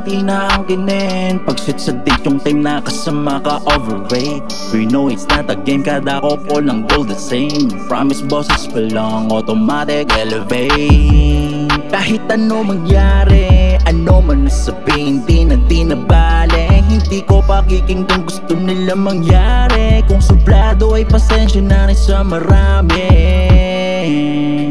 natin naangkinin. Pag-shoot sa date yung time na kasama ka overrate. We know it's not a game, kada couple ng goal the same. Promise bosses pa lang, automatic elevate. Kahit ano mangyari, ano man nasabihin, di na bale. Hindi ko pakiking kung gusto nila mangyari. Kung suplado ay pasensya na rin sa marami.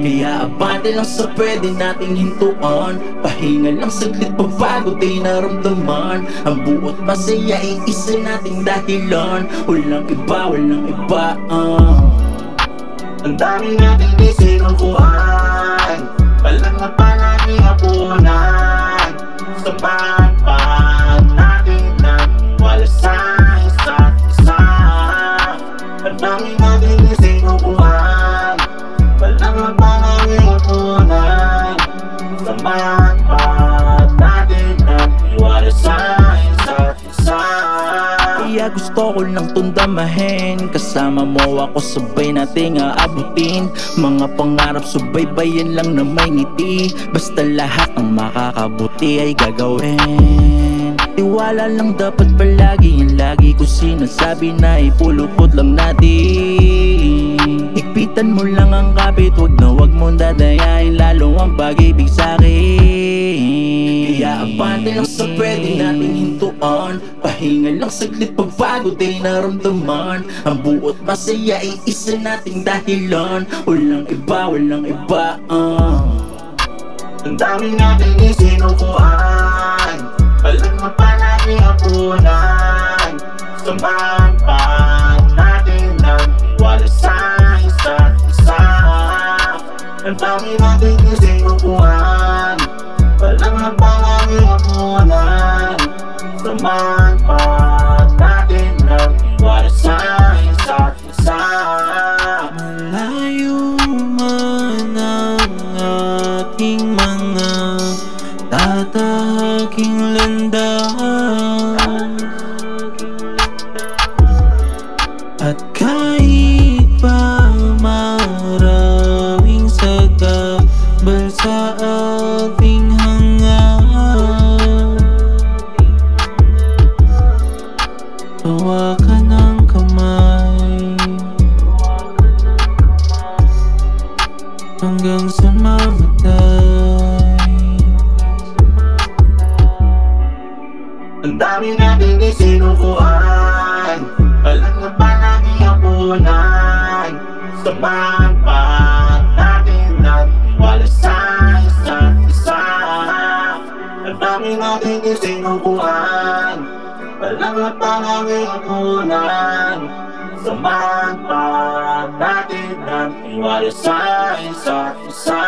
Kaya abante lang sa pwede nating hintuan. Pahinga lang saglit pagbago di naramdaman. Ang buot masaya ay isa nating dahilan. Walang iba Ang dami nating isinukuhan. Walang na palagi hapunan. Samahan pa natin na wala sa isa't isa. Ang dami nating isinukuhan. Walang na palagi hapunan. Samahan pa natin na wala sa isa't isa. Kaya gusto ko lang tundamahin. Kasama mo ako sabay nating aabutin. Mga pangarap subaybayan lang na may ngiti. Basta lahat ng makakabuti ay gagawin. Tiwala lang dapat palagi, yan lagi ko sinasabi na ipulukot lang natin. Higpitan mo lang ang kapit, wag mong dadayain lalo ang pag-ibig sa'kin. Kaya abante lang sa pwede nating hintuan. Pahinga lang saglit pagbago di naramdaman. Ang buot masaya ay isa nating dahilan. Walang iba Ang dami nating isinukuhan. Walang mapalagi hapunan. Samahan pa natin ng wala sa isa't isa. Ang dami nating isinukuhan. Walang mapalagi hapunan. Samahan pa natin ng wala sa isa't isa. Malayo man ang ating mga tatahaking landas. At kahit pa maraming sagabal sa ating hangad, hawakan ng kamay hanggang sa mamatay. Ang dami nating isinukuhan. Walang na palagi hapunan. Samahan pa natin at wala sa isa't isa. Ang dami nating isinukuhan. Walang na palagi hapunan. Samahan pa natin at wala sa isa't isa.